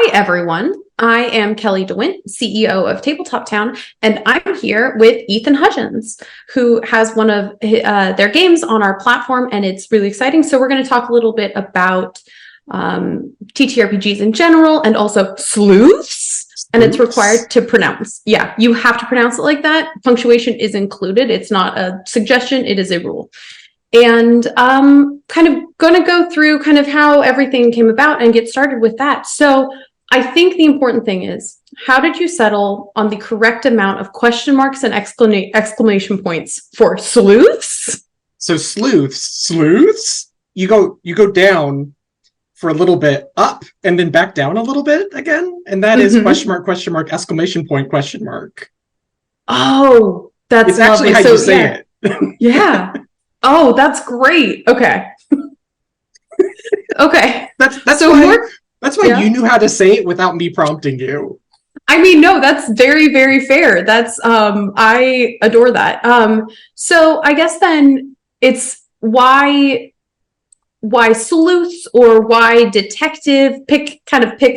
Hi, everyone. I am Kelly DeWindt, CEO of TabletopTown, and I'm here with Ethan Hudgens, who has one of their games on our platform, and it's really exciting. So we're going to talk a little bit about TTRPGs in general, and also Sleuths, and it's required to pronounce. Yeah, you have to pronounce it like that. Punctuation is included. It's not a suggestion, it is a rule. And kind of going to go through kind of how everything came about and get started with that. So I think the important thing is, how did you settle on the correct amount of question marks and exclamation points for sleuths? So sleuths, you go down for a little bit, up, and then back down a little bit again. And that is question mark, exclamation point, question mark. Oh, that's it's actually how you say it. Yeah. Oh, that's great. Okay. Okay. That's so why you knew how to say it without me prompting you. I mean, no, that's very, very fair. That's I adore that. So I guess then it's why sleuths or why detective? Pick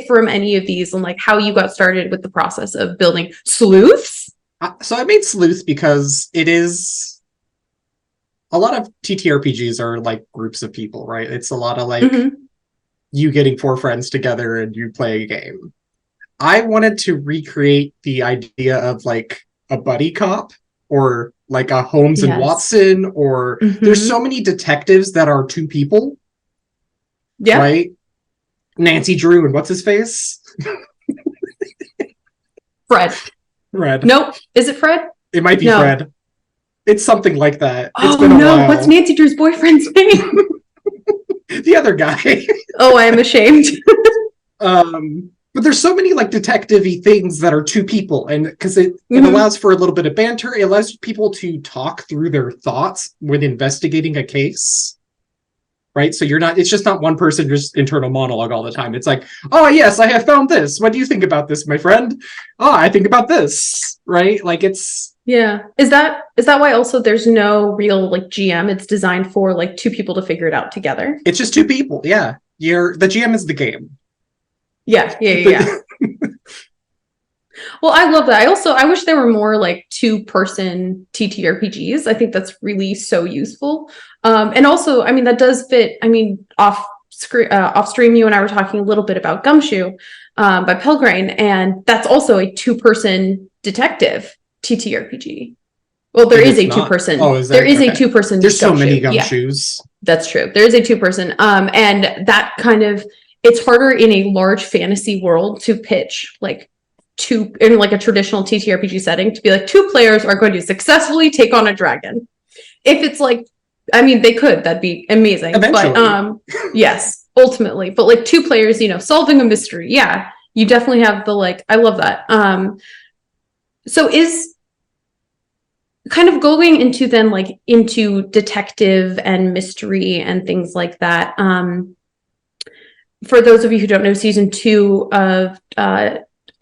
from any of these and like how you got started with the process of building sleuths. So I made sleuths because it is. A lot of TTRPGs are like groups of people, right? It's a lot of like you getting 4 friends together and you play a game. I wanted to recreate the idea of like a buddy cop or like a Holmes and Watson, or there's so many detectives that are 2 people. Yeah. Right? Nancy Drew and what's his face? Fred. Nope. Is it Fred? It might be Fred. It's something like that. It's been a while. What's Nancy Drew's boyfriend's name? The other guy. Oh, I am ashamed. But there's so many like detective-y things that are 2 people, and because it allows for a little bit of banter, it allows people to talk through their thoughts when investigating a case. Right? So it's just not one person just internal monologue all the time. It's like, oh yes, I have found this. What do you think about this, my friend? Oh, I think about this. Right? Like it's yeah. Is that why also there's no real like GM? It's designed for like 2 people to figure it out together. It's just 2 people. Yeah. The GM is the game. Yeah. Well, I love that. I wish there were more like 2-person TTRPGs. I think that's really so useful. And also, I mean, that does fit. I mean, off stream, you and I were talking a little bit about Gumshoe by Pelgrane, and that's also a 2-person detective TTRPG. Well, there is a 2-person. Oh, is that, there is a 2-person. There's so many Gumshoes. Yeah, that's true. There is a 2-person. And that kind of, it's harder in a large fantasy world to pitch like 2 in like a traditional TTRPG setting to be like 2 players are going to successfully take on a dragon. If it's like, I mean, they could, that'd be amazing. Eventually. But yes, ultimately. But like 2 players, solving a mystery. Yeah, you definitely have the like, I love that. So is kind of going into then like into detective and mystery and things like that. For those of you who don't know, season 2 of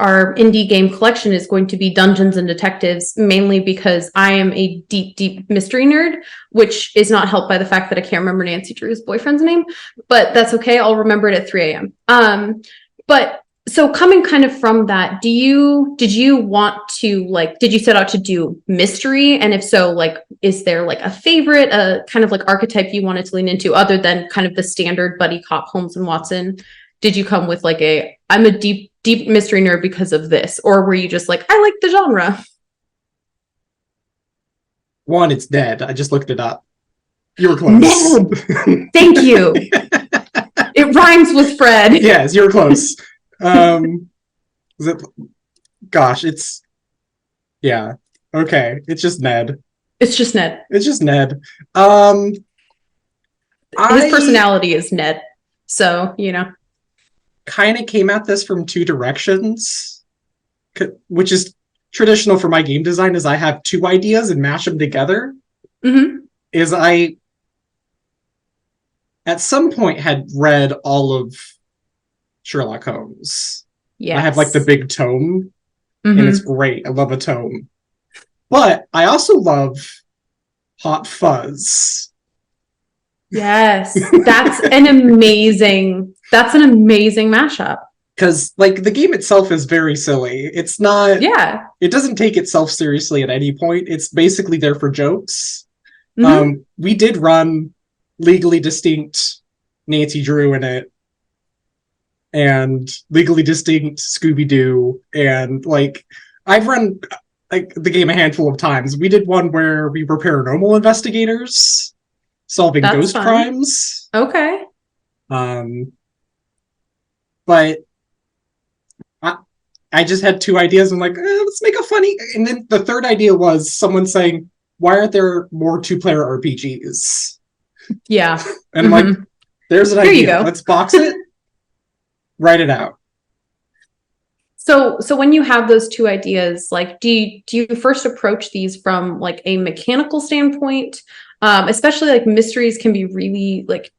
our indie game collection is going to be Dungeons and Detectives, mainly because I am a deep mystery nerd, which is not helped by the fact that I can't remember Nancy Drew's boyfriend's name, but that's okay. I'll remember it at 3 a.m. But so coming kind of from that, did you want to like, did you set out to do mystery? And if so, like, is there like a favorite, kind of like archetype you wanted to lean into other than kind of the standard buddy cop Holmes and Watson? Did you come with like I'm a deep mystery nerd because of this? Or were you just like, I like the genre? One, it's dead. I just looked it up. You were close. Ned! Thank you. It rhymes with Fred. Yes, you were close. Gosh, it's yeah. Okay. It's just Ned. It's just Ned. His personality is Ned. So, kind of came at this from 2 directions, which is traditional for my game design, is I have 2 ideas and mash them together. Is I at some point had read all of Sherlock Holmes. Yeah, I have like the big tome, and it's great. I love a tome. But I also love Hot Fuzz. Yes, that's an amazing mashup. Because, like, the game itself is very silly. It's not... Yeah. It doesn't take itself seriously at any point. It's basically there for jokes. We did run Legally Distinct Nancy Drew in it, and Legally Distinct Scooby-Doo, and, like, I've run, like, the game a handful of times. We did one where we were paranormal investigators solving ghost crimes. Okay. But I just had two ideas. I'm like, let's make a funny... And then the third idea was someone saying, why aren't there more two-player RPGs? Yeah. And I'm like, there's an Here idea. you go. Let's box it. Write it out. So when you have those two ideas, like, do you first approach these from like a mechanical standpoint? Especially like mysteries can be really like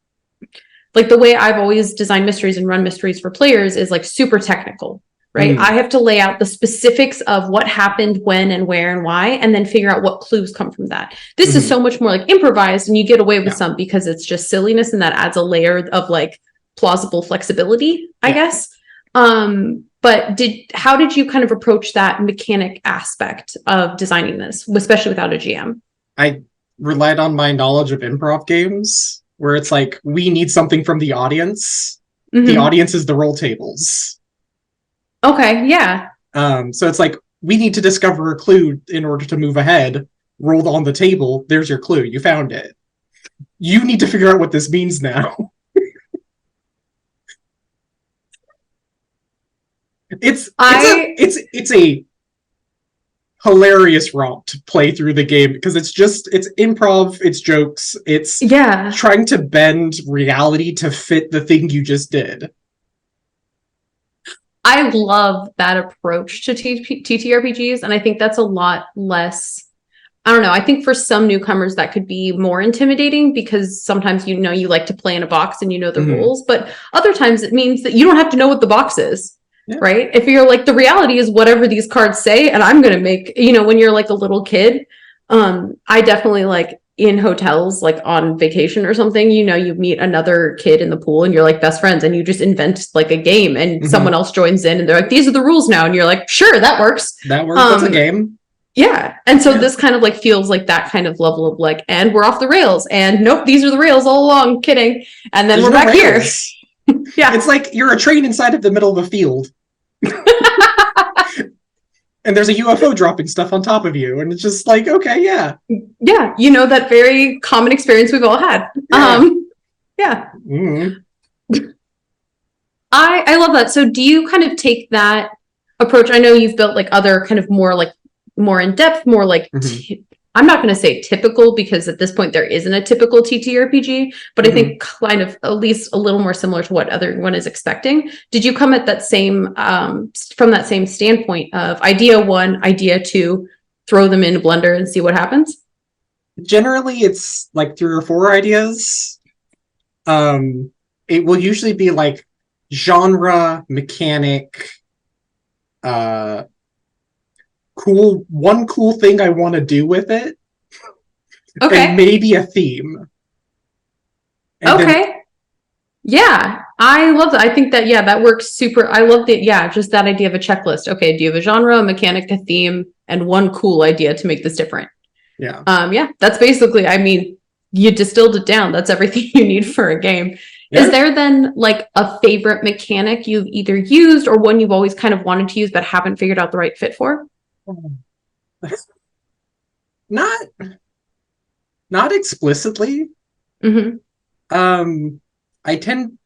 the way I've always designed mysteries and run mysteries for players is like super technical, right? I have to lay out the specifics of what happened, when and where and why, and then figure out what clues come from that. This is so much more like improvised, and you get away with some because it's just silliness, and that adds a layer of like plausible flexibility, I guess. But how did you kind of approach that mechanic aspect of designing this, especially without a GM? I relied on my knowledge of improv games, where it's like, we need something from the audience. The audience is the roll tables. Okay, yeah. So it's like, we need to discover a clue in order to move ahead. Rolled on the table, there's your clue. You found it. You need to figure out what this means now. It's a hilarious romp to play through the game because it's improv, it's jokes, it's trying to bend reality to fit the thing you just did. I love that approach to TTRPGs, and I think that's a lot less, I don't know, I think for some newcomers that could be more intimidating because sometimes you like to play in a box and you know the rules, but other times it means that you don't have to know what the box is. Yeah. Right? If you're like, the reality is whatever these cards say, and I'm going to make, when you're like a little kid, I definitely like in hotels, like on vacation or something, you meet another kid in the pool and you're like best friends and you just invent like a game and someone else joins in and they're like, these are the rules now. And you're like, sure, that works. That works. That's a game. Yeah. And so this kind of like feels like that kind of level of like, and we're off the rails and nope, these are the rails all along, kidding. And then we're back here. Yeah. It's like you're a train inside of the middle of a field. And there's a UFO dropping stuff on top of you, and it's just like, okay, yeah, that very common experience we've all had. I love that. So do you kind of take that approach? I know you've built like other kind of more in depth, more like I'm not going to say typical because at this point there isn't a typical TTRPG, but I think kind of at least a little more similar to what everyone is expecting. Did you come at that same from that same standpoint of idea one, idea two, throw them in a blender and see what happens? Generally, it's like 3 or 4 ideas. It will usually be like genre, mechanic, one cool thing I want to do with it. Okay. And maybe a theme. And yeah. I love that. I think that, that works super. I love just that idea of a checklist. Okay. Do you have a genre, a mechanic, a theme, and one cool idea to make this different? Yeah. That's basically, you distilled it down. That's everything you need for a game. Yeah. Is there then like a favorite mechanic you've either used or one you've always kind of wanted to use but haven't figured out the right fit for? Not explicitly. I tend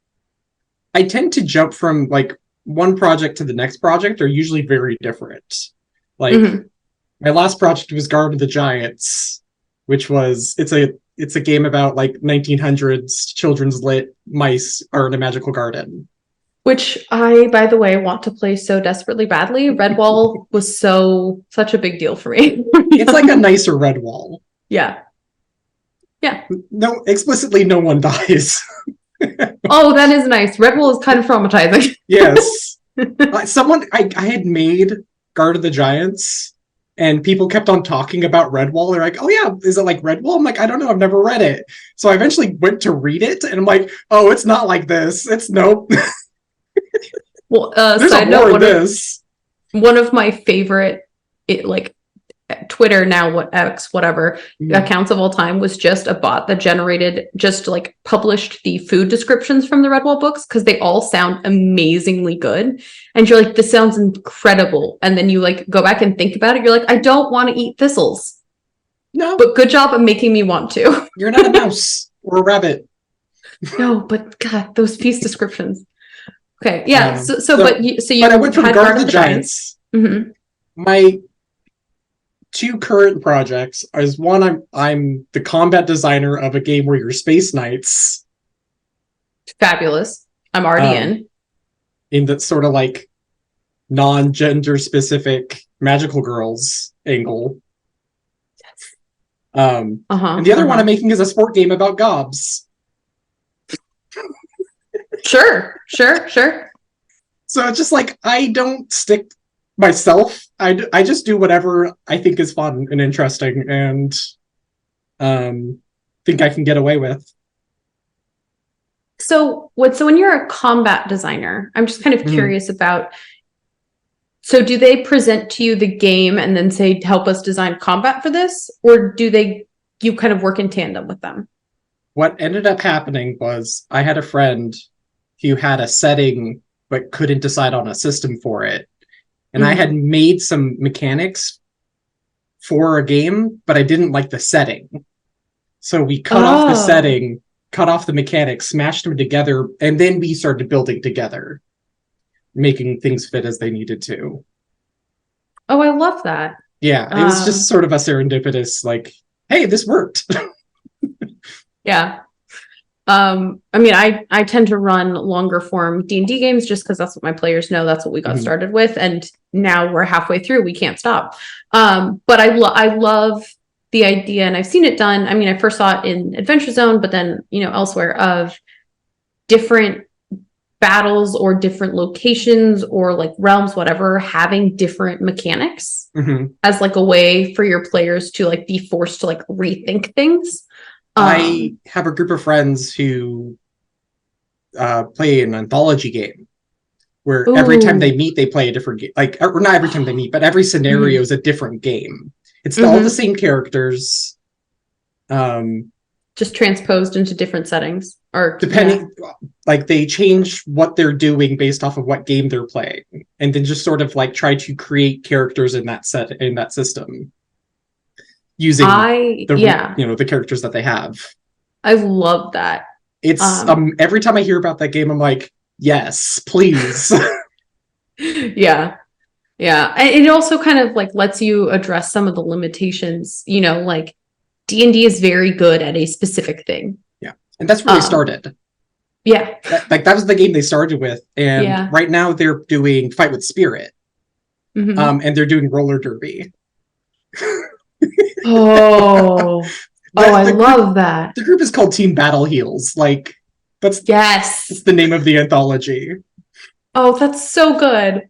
to jump from like one project to the next project are usually very different. Like my last project was Guard of the Giants, which was it's a game about like 1900s children's lit mice are in a magical garden. Which I, by the way, want to play so desperately badly. Redwall was such a big deal for me. It's like a nicer Redwall. Yeah. No, explicitly, no one dies. Oh, that is nice. Redwall is kind of traumatizing. Yes. I had made Guard of the Giants, and people kept on talking about Redwall. They're like, oh yeah, is it like Redwall? I'm like, I don't know, I've never read it. So I eventually went to read it, and I'm like, oh, it's not like this. It's nope. Well, There's side a note, more of this. one of my favorite, like Twitter now, what X, whatever accounts of all time was just a bot that generated, just like published the food descriptions from the Redwall books because they all sound amazingly good. And you're like, this sounds incredible. And then you like go back and think about it. You're like, I don't want to eat thistles. No. But good job at making me want to. You're not a mouse or a rabbit. No, but God, those piece descriptions. Okay, yeah. But you I went from Guard of the Giants. Mm-hmm. My two current projects is one, I'm the combat designer of a game where you're space knights. Fabulous. I'm already in the sort of like non-gender specific magical girls angle. And the other one I'm making is a sport game about gobs. Sure. So it's just like, I don't stick myself. I just do whatever I think is fun and interesting and think I can get away with. So when you're a combat designer, I'm just kind of curious about, so do they present to you the game and then say, help us design combat for this? Or you kind of work in tandem with them? What ended up happening was I had a friend who had a setting but couldn't decide on a system for it. And I had made some mechanics for a game, but I didn't like the setting. So we cut off the setting, cut off the mechanics, smashed them together, and then we started building together, making things fit as they needed to. Oh, I love that. Yeah, it was just sort of a serendipitous, like, hey, this worked. Yeah. I mean, I tend to run longer form D&D games just because that's what my players know. That's what we got started with. And now we're halfway through. We can't stop. But I love the idea, and I've seen it done. I mean, I first saw it in Adventure Zone, but then, elsewhere, of different battles or different locations or like realms, whatever, having different mechanics as like a way for your players to like be forced to like rethink things. I have a group of friends who play an anthology game where every time they meet, they play a different game. Like, or not every time they meet, but every scenario is a different game. It's all the same characters. Just transposed into different settings, or depending, like they change what they're doing based off of what game they're playing, and then just sort of like try to create characters in that system. Using the characters that they have. I love that. It's every time I hear about that game, I'm like, yes, please. Yeah. And it also kind of like lets you address some of the limitations. Like D&D is very good at a specific thing. Yeah, and that's where they started. Yeah, that was the game they started with, and right now they're doing Fight with Spirit, and they're doing roller derby. I love that. The group is called Team Battle Heels. Like, that's the name of the anthology. Oh, that's so good.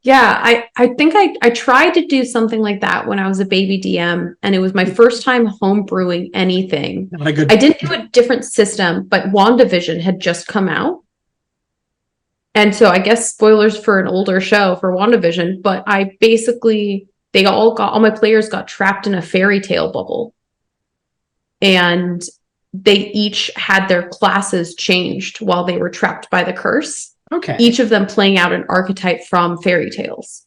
Yeah, I think I tried to do something like that when I was a baby DM, and it was my first time home brewing anything. I didn't do a different system, but WandaVision had just come out. And so I guess spoilers for an older show for WandaVision, but I basically... all my players got trapped in a fairy tale bubble. And they each had their classes changed while they were trapped by the curse. Okay. Each of them playing out an archetype from fairy tales.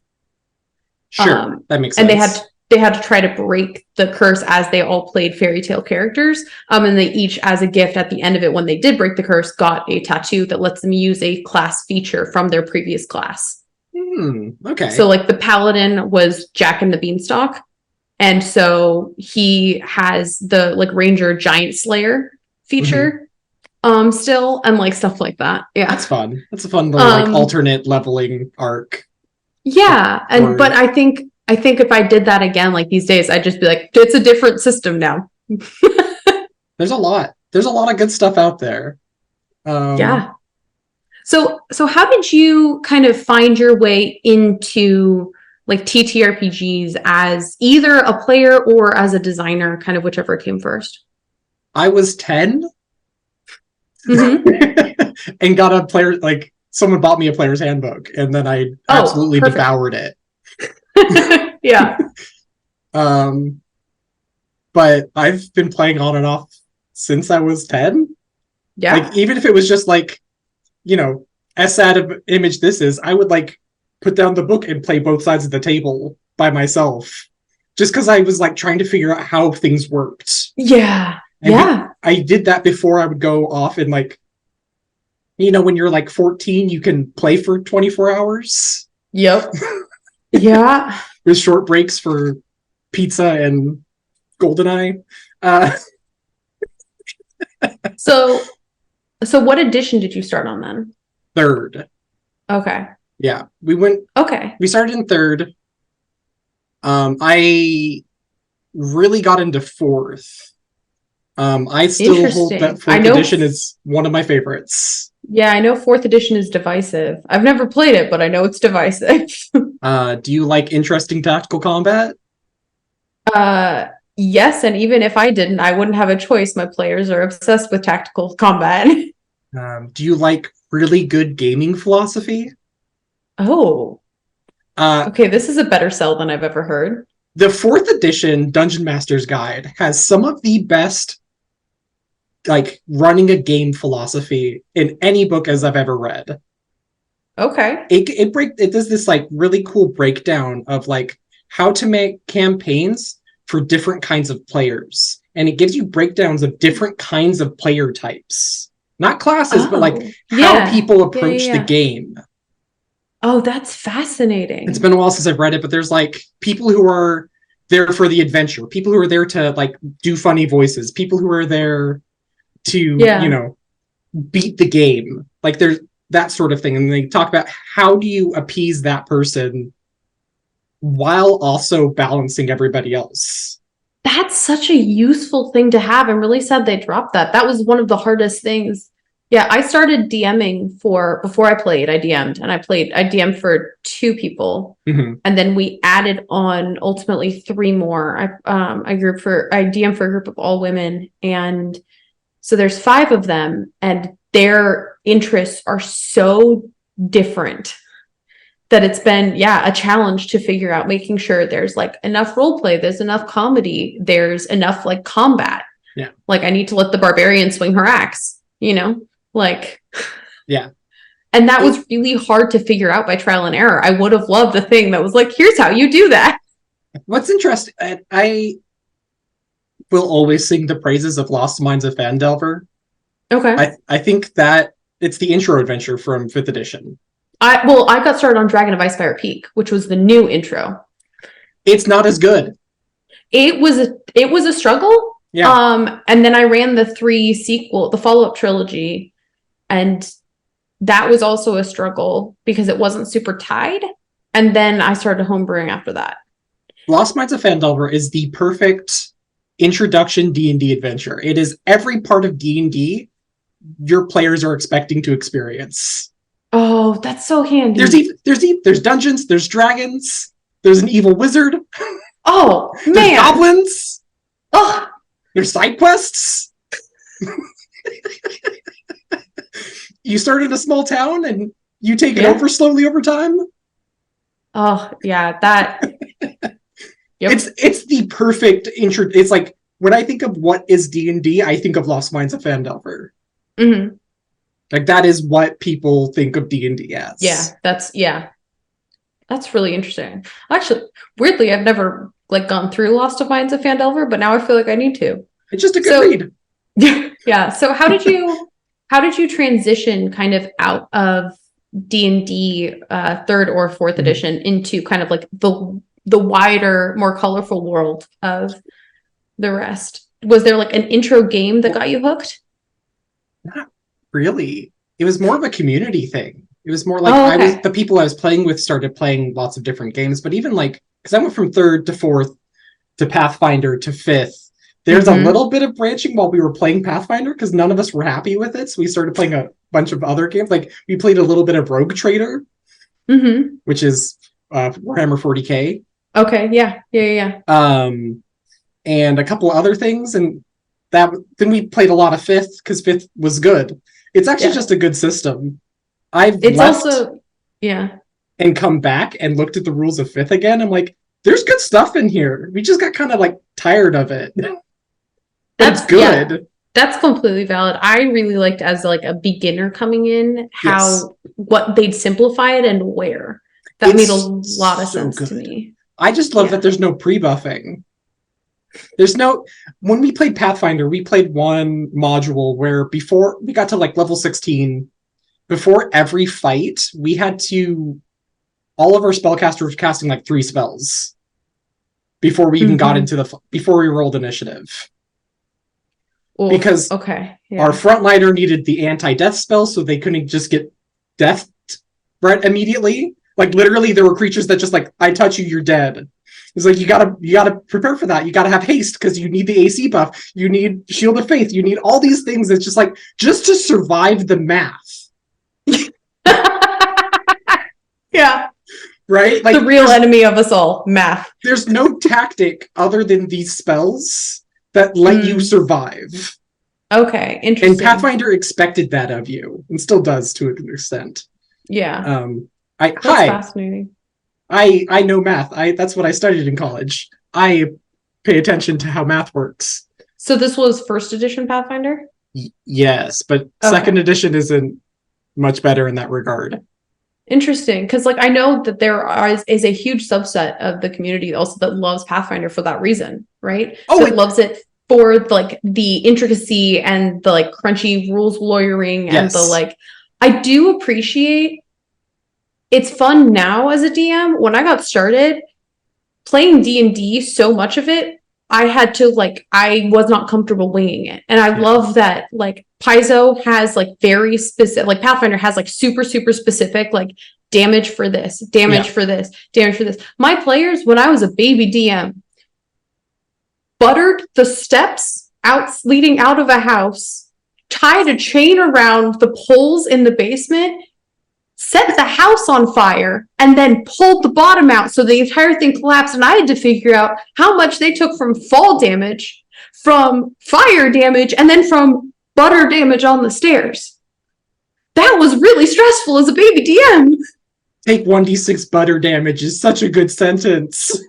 Sure, that makes sense. And they had to try to break the curse as they all played fairy tale characters. And they each, as a gift at the end of it, when they did break the curse, got a tattoo that lets them use a class feature from their previous class. Okay. So like the paladin was Jack and the Beanstalk. And so he has the like Ranger Giant Slayer feature still, and like stuff like that. Yeah. That's fun. That's a fun little like alternate leveling arc. Yeah. But I think if I did that again, like these days, I'd just be like, it's a different system now. There's a lot of good stuff out there. Yeah. So how did you kind of find your way into like TTRPGs as either a player or as a designer, kind of whichever came first? I was 10 and got a player, like someone bought me a player's handbook, and then I absolutely devoured it. Yeah. But I've been playing on and off since I was 10. Yeah. Like, even if it was just like, as sad of image this is, I would like put down the book and play both sides of the table by myself, just because I was like trying to figure out how things worked. Yeah. And I did that before I would go off and like, when you're like 14, you can play for 24 hours. Yep. Yeah. There's short breaks for pizza and GoldenEye. So what edition did you start on then? 3rd. Okay. Yeah. We started in 3rd. I really got into 4th. I still hold that 4th edition is one of my favorites. Yeah, I know 4th edition is divisive. I've never played it, but I know it's divisive. Do you like interesting tactical combat? Yes, and even if I didn't, I wouldn't have a choice. My players are obsessed with tactical combat. Do you like really good gaming philosophy? Oh. Okay, this is a better sell than I've ever heard. The 4th edition Dungeon Master's Guide has some of the best like running a game philosophy in any book as I've ever read. Okay. It does this like really cool breakdown of like how to make campaigns for different kinds of players, and it gives you breakdowns of different kinds of player types, not classes, but like how people approach the game. Oh, that's fascinating. It's been a while since I've read it, but there's like people who are there for the adventure, people who are there to like do funny voices, people who are there to beat the game, like there's that sort of thing. And they talk about how do you appease that person while also balancing everybody else. That's such a useful thing to have. I'm really sad they dropped that. That was one of the hardest things. Yeah, I started DMing before I played, I DM'd, and I DM'd for 2 people. Mm-hmm. And then we added on ultimately 3 more. I DM'd for a group of all women, and so there's 5 of them, and their interests are so different that it's been, a challenge to figure out, making sure there's like enough role play, there's enough comedy, there's enough like combat. Yeah. Like I need to let the barbarian swing her axe, like. Yeah. And that was really hard to figure out by trial and error. I would have loved a thing that was like, here's how you do that. What's interesting, I will always sing the praises of Lost Minds of Phandelver. Okay. I think that it's the intro adventure from 5th edition. I got started on Dragon of Icefire Peak, which was the new intro. It's not as good. It was a struggle. Yeah. And then I ran the follow-up trilogy, and that was also a struggle because it wasn't super tied. And then I started homebrewing after that. Lost Minds of Phandelver is the perfect introduction D&D adventure. It is every part of D&D your players are expecting to experience. Oh, that's so handy. There's dungeons, there's dragons, there's an evil wizard. Oh, man. There's goblins. Oh, there's side quests. You start in a small town and you take it over slowly over time. Oh, yeah, that. Yep. It's the perfect intro. It's like when I think of what is D&D, I think of Lost Minds of Phandelver. Mm-hmm. Like that is what people think of D&D as. Yeah, that's really interesting. Actually, weirdly, I've never like gone through Lost Minds of Phandelver, but now I feel like I need to. It's just a good read. Yeah. So how did you transition kind of out of D&D 3rd or 4th edition into kind of like the wider, more colorful world of the rest? Was there like an intro game that got you hooked? Not really. It was more of a community thing. It was more like the people I was playing with started playing lots of different games, but even like, because I went from 3rd to 4th to Pathfinder to 5th, there's a little bit of branching while we were playing Pathfinder because none of us were happy with it. So we started playing a bunch of other games. Like we played a little bit of Rogue Trader, which is Warhammer 40K. Okay, yeah. And a couple other things, and then we played a lot of 5th because 5th was good. It's actually just a good system. I've It's left also, yeah. and come back and looked at the rules of 5th again. I'm like, there's good stuff in here. We just got kind of like tired of it. But it's good. Yeah, that's completely valid. I really liked as like a beginner coming in what they'd simplify it and where. That made a lot of sense to me. I just love that there's no pre-buffing. When we played Pathfinder, we played one module where before we got to like level 16, before every fight, we had to, all of our spellcasters were casting like 3 spells before we even got into before we rolled initiative. Oof, because our frontliner needed the anti-death spell, so they couldn't just get death right immediately. Like literally, there were creatures that just like, I touch you, you're dead. It's like you gotta prepare for that. You gotta have haste because you need the AC buff. You need Shield of Faith. You need all these things. That's just like just to survive the math. Yeah. Right? Like the real enemy of us all, math. There's no tactic other than these spells that let you survive. Okay, interesting. And Pathfinder expected that of you, and still does to an extent. Yeah. That's fascinating. I know math. That's what I studied in college. I pay attention to how math works. So this was 1st edition Pathfinder? Yes, but 2nd edition isn't much better in that regard. Interesting, because like I know that there is a huge subset of the community also that loves Pathfinder for that reason, right? Oh, so it loves it for like the intricacy and the like crunchy rules lawyering and the like. I do appreciate. It's fun now as a DM. When I got started playing D&D, so much of it I had to like, I was not comfortable winging it. And I love that like Paizo has like very specific, like Pathfinder has like super specific, like damage for this, damage for this, damage for this. My players, when I was a baby DM, buttered the steps leading out of a house, tied a chain around the poles in the basement, set the house on fire, and then pulled the bottom out so the entire thing collapsed. And I had to figure out how much they took from fall damage, from fire damage, and then from butter damage on the stairs. That was really stressful as a baby DM. Take 1d6 butter damage is such a good sentence.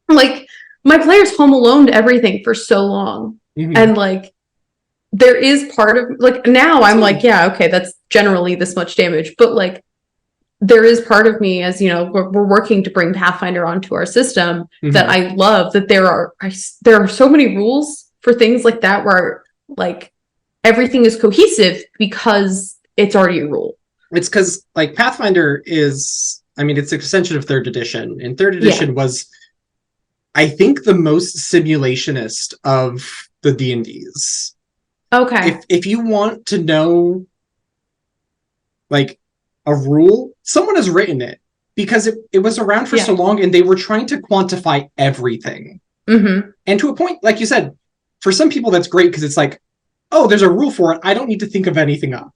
Like, my players home alone everything for so long. And like, there is part of like now I'm like, yeah, okay, that's generally this much damage, but like there is part of me, as you know, we're working to bring Pathfinder onto our system, that I love that there are so many rules for things like that where like everything is cohesive because it's already a rule. It's because like Pathfinder is, I mean, it's an extension of 3rd edition, and 3rd edition was, I think, the most simulationist of the D&Ds. Okay. If you want to know like a rule, someone has written it because it was around for so long and they were trying to quantify everything. And to a point, like you said, for some people that's great because it's like, oh, there's a rule for it. I don't need to think of anything up.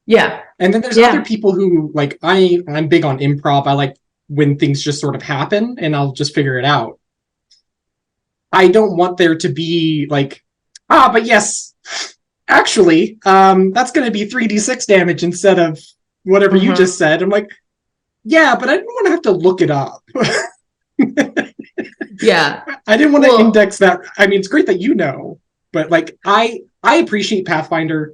Yeah. And then there's other people who like, I'm big on improv. I like when things just sort of happen and I'll just figure it out. I don't want there to be like, but yes, actually, that's going to be 3d6 damage instead of whatever you just said. I'm like, yeah, but I didn't want to have to look it up. I didn't want to index that. I mean, it's great that you know, but like, I appreciate Pathfinder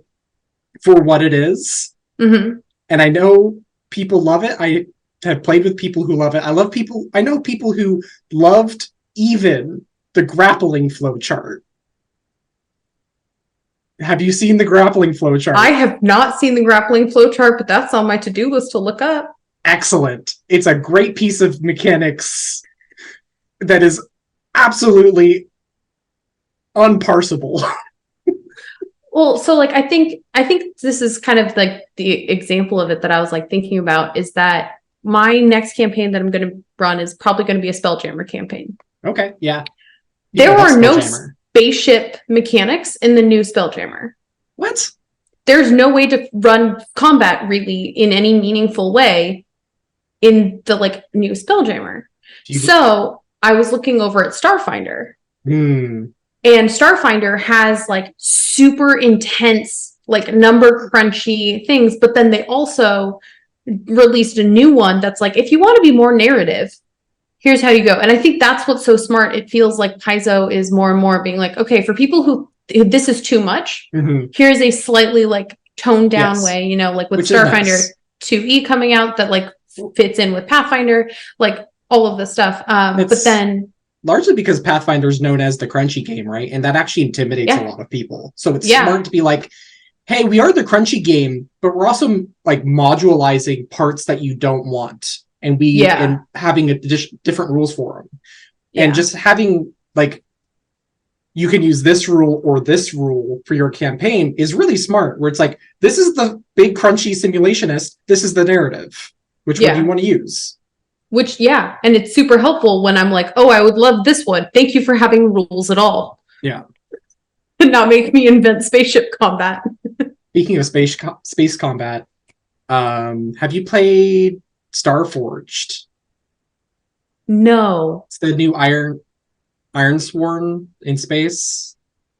for what it is. And I know people love it. I have played with people who love it. I know people who loved even the grappling flow chart. Have you seen the grappling flow chart? I have not seen the grappling flow chart, but that's on my to-do list to look up. Excellent. It's a great piece of mechanics that is absolutely unparsable. Well, so like I think this is kind of like the example of it that I was like thinking about is that my next campaign that I'm going to run is probably going to be a Spelljammer campaign. Okay, yeah. There are no spaceship mechanics in the new Spelljammer. What? There's no way to run combat really in any meaningful way in the like new Spelljammer. So I was looking over at Starfinder. And Starfinder has like super intense like number crunchy things, but then they also released a new one that's like, if you want to be more narrative, here's how you go. And I think that's what's so smart. It feels like Paizo is more and more being like, okay, for people who this is too much, here's a slightly like toned down way, you know, like with Starfinder 2E coming out that like fits in with Pathfinder, like all of this stuff. But then largely because Pathfinder is known as the crunchy game, right? And that actually intimidates a lot of people. So it's smart to be like, hey, we are the crunchy game, but we're also like modularizing parts that you don't want. And and having different rules for them. And just having like, you can use this rule or this rule for your campaign is really smart, where it's like, this is the big crunchy simulationist, this is the narrative. Which one do you want to use? Which, and it's super helpful when I'm like, oh, I would love this one. Thank you for having rules at all. Yeah. And not make me invent spaceship combat. Speaking of space combat, have you played Starforged? No. It's the new Ironsworn in space.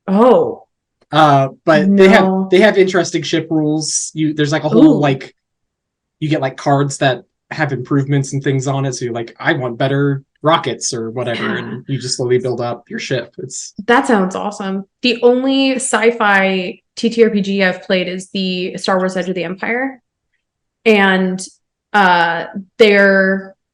Oh. But they have interesting ship rules. There's like a whole like, you get like cards that have improvements and things on it. So you're like, I want better rockets or whatever, and you just slowly build up your ship. That sounds awesome. The only sci-fi TTRPG I've played is the Star Wars Edge of the Empire, and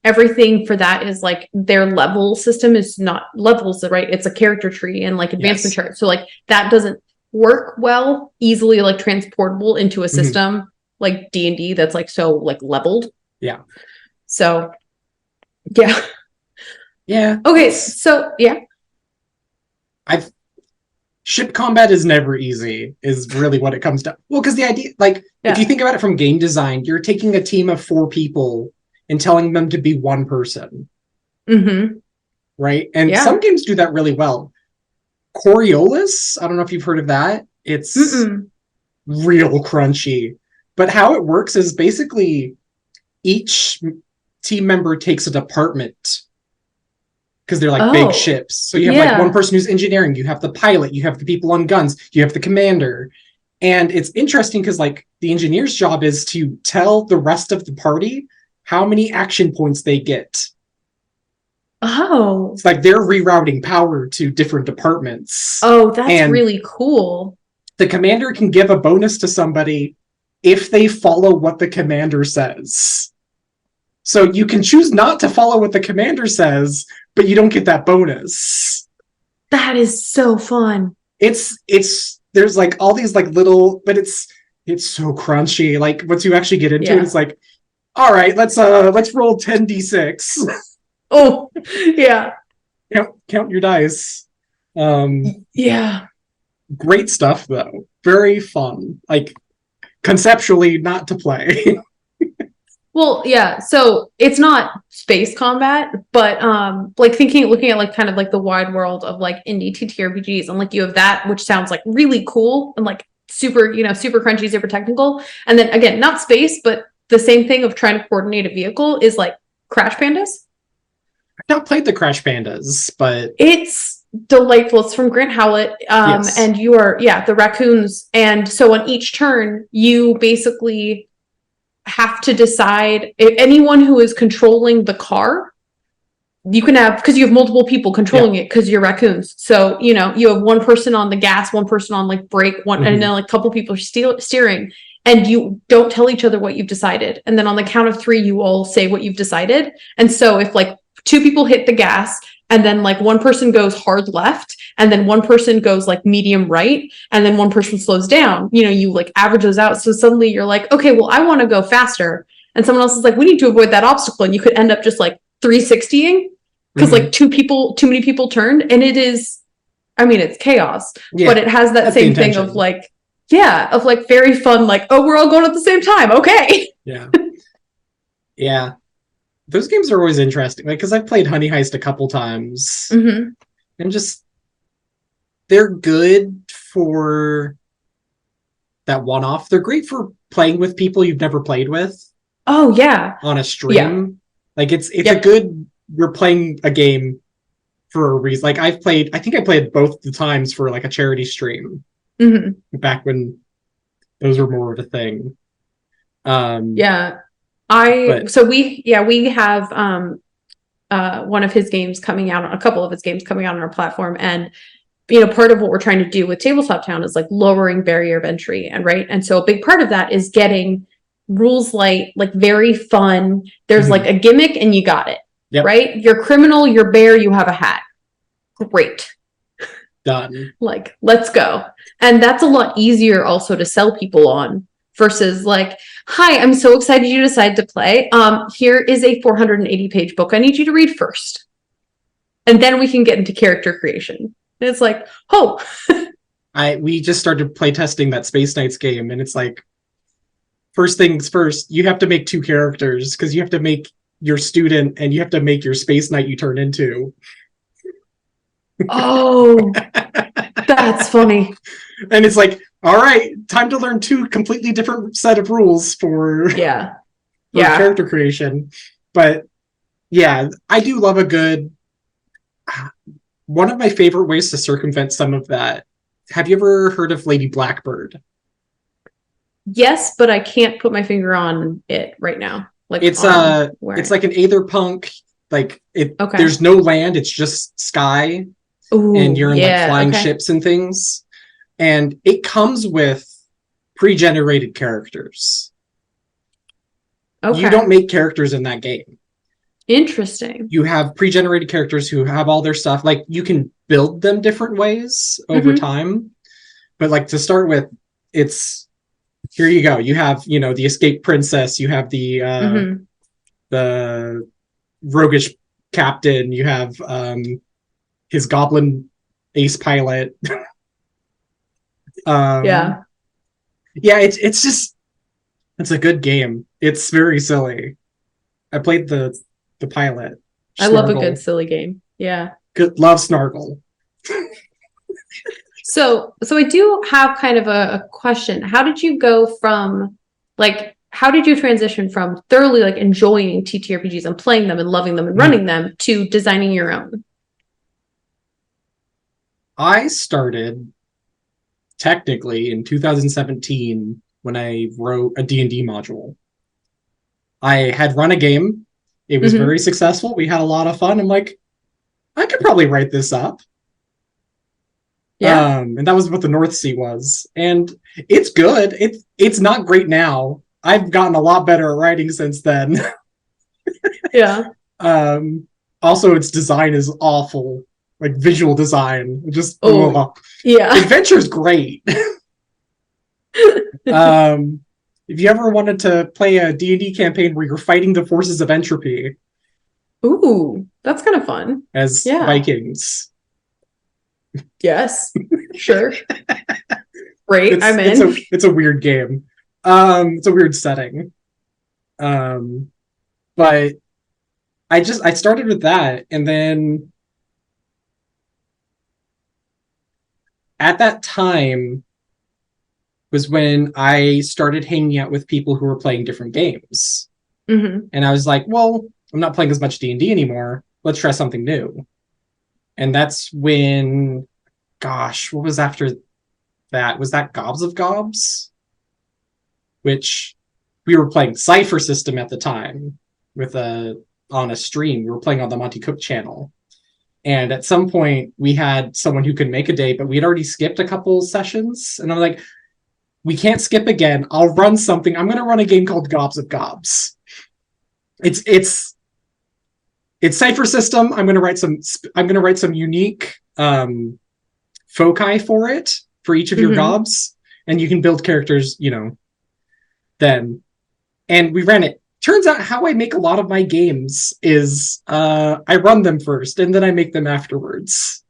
everything for that is like their level system is not levels, right? It's a character tree and like advancement chart. So like that doesn't work well easily like transportable into a system like D&D that's like so like leveled. Yeah. So yeah. Okay, so ship combat is never easy, is really what it comes down. Well, because the idea, like, if you think about it from game design, you're taking a team of 4 people and telling them to be one person. Right? And some games do that really well. Coriolis, I don't know if you've heard of that. It's real crunchy. But how it works is basically each team member takes a department, because they're like big ships. So you have like one person who's engineering, you have the pilot, you have the people on guns, you have the commander. And it's interesting because like the engineer's job is to tell the rest of the party how many action points they get. It's like they're rerouting power to different departments. That's really cool. The commander can give a bonus to somebody if they follow what the commander says. So you can choose not to follow what the commander says, but you don't get that bonus. That is so fun. There's like all these like little, but it's so crunchy. Like once you actually get into it, it's like, all right, let's roll 10d6. Count your dice. Great stuff though. Very fun. Like conceptually not to play. Well, so it's not space combat, but like looking at like kind of like the wide world of like indie TTRPGs, and like you have that, which sounds like really cool and like super, super crunchy, super technical. And then again, not space, but the same thing of trying to coordinate a vehicle is like Crash Pandas. I've not played the Crash Pandas, but it's delightful. It's from Grant Howlett, and you are the raccoons, and so on each turn you basically have to decide if anyone who is controlling the car, you can have, because you have multiple people controlling it because you're raccoons. So you have one person on the gas, one person on like brake, and then like a couple people steering, and you don't tell each other what you've decided. And then on the count of 3, you all say what you've decided. And so if like 2 people hit the gas, and then like one person goes hard left, and then one person goes like medium right, and then one person slows down, you like average those out. So suddenly you're like, okay, well, I want to go faster. And someone else is like, we need to avoid that obstacle. And you could end up just like 360ing because like too many people turned. And it is, it's chaos, but it has that same thing of like, very fun, like, oh, we're all going at the same time. Okay. Yeah. Those games are always interesting, like, because I've played Honey Heist a couple times, and just they're good for that one-off. They're great for playing with people you've never played with. On a stream, like it's a good. We're playing a game for a reason. Like I think I played both the times for like a charity stream back when those were more of a thing. Yeah. But We have one of his games coming out, a couple of his games coming out on our platform. And, part of what we're trying to do with TabletopTown is like lowering barrier of entry. And so a big part of that is getting rules light, like very fun. There's like a gimmick and you got it. Yep. Right? You're criminal, you're bear, you have a hat. Great. Done. Like, let's go. And that's a lot easier also to sell people on versus like, hi, I'm so excited you decided to play. Here is a 480-page book I need you to read first. And then we can get into character creation. And it's like, oh. We just started playtesting that Space Knights game, and it's like, first things first, you have to make 2 characters, because you have to make your student and you have to make your Space Knight you turn into. Oh, that's funny. And it's like, all right, time to learn 2 completely different set of rules for character creation. But yeah, I do love a good. One of my favorite ways to circumvent some of that. Have you ever heard of Lady Blackbird? Yes, but I can't put my finger on it right now. Like it's like an Aetherpunk. Like there's no land, it's just sky. Ooh, and you're in like flying ships and things. And it comes with pre-generated characters. Okay. You don't make characters in that game. Interesting. You have pre-generated characters who have all their stuff. Like, you can build them different ways over time. But like, to start with, it's here you go. You have, the escaped princess, you have the roguish captain, you have his goblin ace pilot. It's a good game. It's very silly. I played the pilot. Snargle. I love a good silly game. Yeah. Love Snargle. So I do have kind of a question. How did you go from how did you transition from thoroughly enjoying TTRPGs and playing them and loving them and running them to designing your own? I started technically in 2017 when I wrote a D&D module. I had run a game. It was very successful. We had a lot of fun. I'm like, I could probably write this up. Yeah. And that was what the North Sea was. And it's good. It's not great now. I've gotten a lot better at writing since then. Yeah. Also, its design is awful. Like, visual design. Just, yeah. Adventure's great. If you ever wanted to play a D&D campaign where you're fighting the forces of entropy. Ooh, that's kind of fun. As Vikings. Yes, sure. Great, I'm in. It's a weird game. It's a weird setting. But I started with that, and then at that time was when I started hanging out with people who were playing different games. And I was like, well, I'm not playing as much D&D anymore. Let's try something new. And that's when, gosh, what was after that? Was that Gobs of Gobs? Which we were playing Cypher System at the time on a stream. We were playing on the Monty Cook channel. And at some point we had someone who could make a day, but we'd already skipped a couple sessions. And I'm like, we can't skip again. I'll run something. I'm going to run a game called Gobs of Gobs. It's Cypher System. I'm going to write some unique foci for it, for each of your gobs, and you can build characters, then. And we ran it. Turns out how I make a lot of my games is I run them first and then I make them afterwards.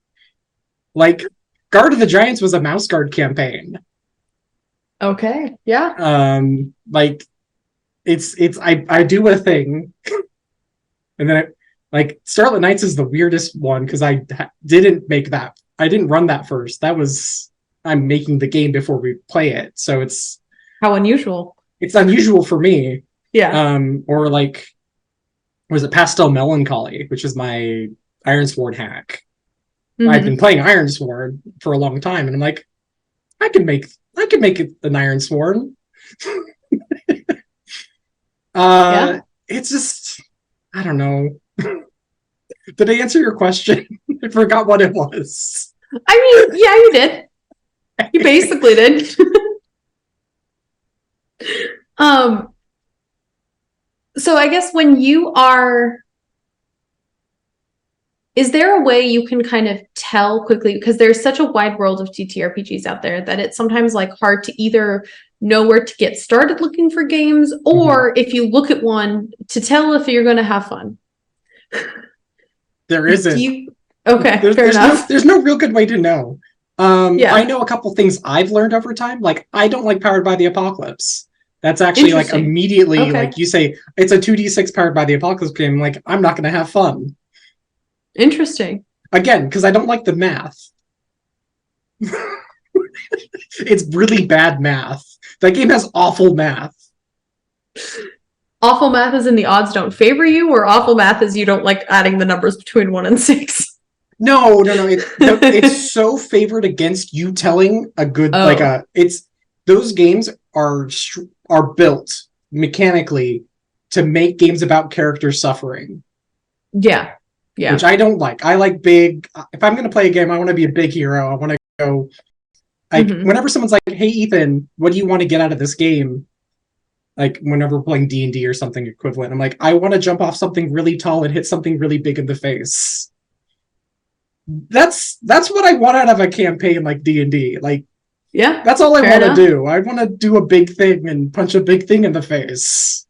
Like, Guard of the Giants was a mouse guard campaign. Okay. Yeah. I do a thing, and then Starlit Nights is the weirdest one because I didn't make that. I didn't run that first. I'm making the game before we play it, so it's how unusual. It's unusual for me. Yeah. Or was it Pastel Melancholy, which is my Ironsword hack. I've been playing Ironsword for a long time, and I'm like, I can make I could make it an Iron Sworn. Yeah. It's just, I don't know. Did I answer your question? I forgot what it was. I mean, yeah, you did. You basically did. So I guess when you are, is there a way you can kind of tell quickly, because there's such a wide world of TTRPGs out there that it's sometimes like hard to either know where to get started looking for games, or if you look at one to tell if you're going to have fun. There isn't. Okay, fair enough. There's no real good way to know. Yeah. I know a couple things I've learned over time. Like, I don't like Powered by the Apocalypse. That's actually like immediately, like you say, it's a 2d6 Powered by the Apocalypse game. Like, I'm not going to have fun. Interesting. Again, because I don't like the math. It's really bad math. That game has awful math. Awful math is in the odds don't favor you, or awful math is you don't like adding the numbers between 1 and 6? No. It's so favored against you telling a good those games are built mechanically to make games about characters suffering. Yeah. Which I don't like. I like big. If I'm going to play a game, I want to be a big hero. I want to go. Whenever someone's like, "Hey, Ethan, what do you want to get out of this game?" Like whenever we're playing D&D or something equivalent, I'm like, I want to jump off something really tall and hit something really big in the face. That's what I want out of a campaign like D&D. Like, yeah, that's all I want to do. I want to do a big thing and punch a big thing in the face.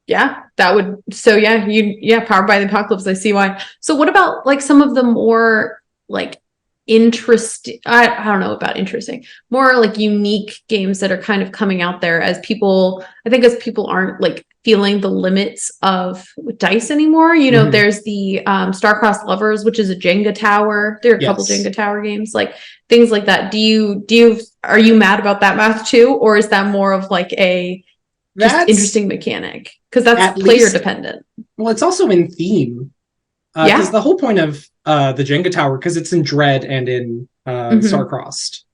Yeah, that would. So yeah, Powered by the Apocalypse. I see why. So what about like some of the more like interesting, I don't know about interesting, more like unique games that are kind of coming out there as people aren't like feeling the limits of dice anymore. You know, there's the Star-Crossed Lovers, which is a Jenga tower. There are a couple Jenga tower games, like things like that. Are you mad about that math too, or is that more of like a just interesting mechanic? Because that's player dependent. Well, it's also in theme. Because the whole point of the Jenga tower, because it's in Dread and in Star-Crossed,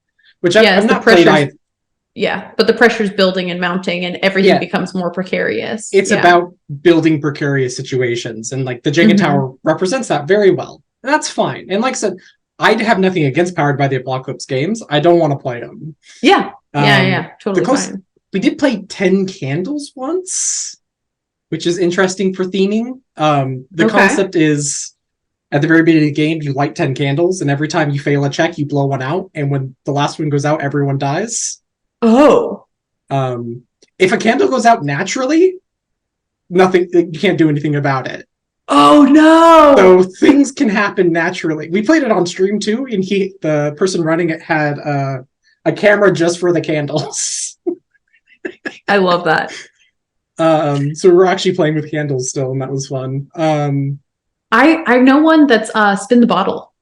which I've not played either. Yeah, but the pressure's building and mounting, and everything becomes more precarious. It's about building precarious situations, and like the Jenga tower represents that very well. And that's fine. And like I said, I have nothing against Powered by the Apocalypse games. I don't want to play them. Yeah, totally fine. We did play 10 Candles once, which is interesting for theming. The concept is, at the very beginning of the game, you light 10 candles, and every time you fail a check, you blow one out, and when the last one goes out, everyone dies. Oh. If a candle goes out naturally, you can't do anything about it. Oh no! So things can happen naturally. We played it on stream too, and the person running it had a camera just for the candles. I love that. So we're actually playing with candles still, and that was fun. I know one that's Spin the Bottle.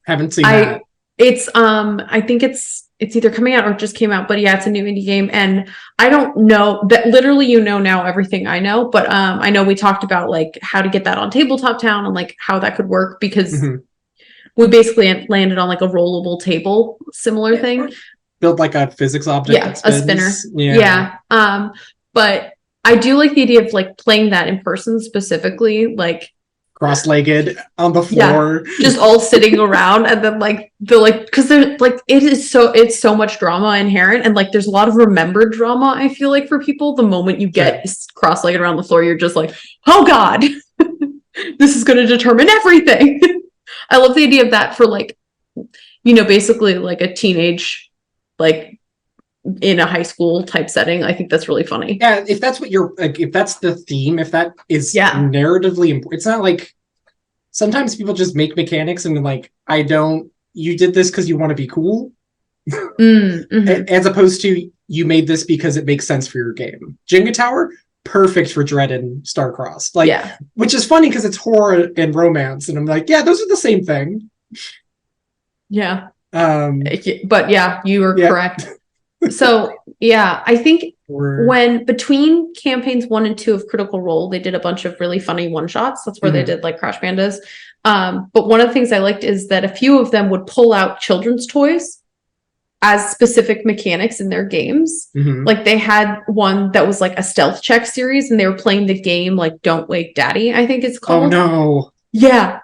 Haven't seen that. It's I think it's either coming out or just came out, but yeah, it's a new indie game, and I don't know that literally now everything I know, but I know we talked about like how to get that on TabletopTown and like how that could work, because we basically landed on like a rollable table similar thing. Build like a physics object. Yeah, a spinner. Yeah. But I do like the idea of like playing that in person specifically, like cross-legged on the floor, just all sitting around, and then because they're like it's so much drama inherent, and like there's a lot of remembered drama, I feel like, for people. The moment you get cross-legged around the floor, you're just like, oh god, this is going to determine everything. I love the idea of that for like, basically like a teenage, like in a high school type setting. I think that's really funny. Yeah, if that's what you're like, if that's the theme, if that is narratively important, it's not like sometimes people just make mechanics and like, you did this because you want to be cool. As opposed to you made this because it makes sense for your game. Jenga Tower, perfect for Dread and Star-Crossed. Which is funny because it's horror and romance, and I'm like, yeah, those are the same thing. Yeah. But yeah, you were correct. So yeah, I think when between campaigns 1 and 2 of Critical Role, they did a bunch of really funny one-shots. That's where they did like Crash Bandas. But one of the things I liked is that a few of them would pull out children's toys as specific mechanics in their games. Mhm. Like they had one that was like a stealth check series, and they were playing the game like Don't Wake Daddy, I think it's Oh called. no. Yeah.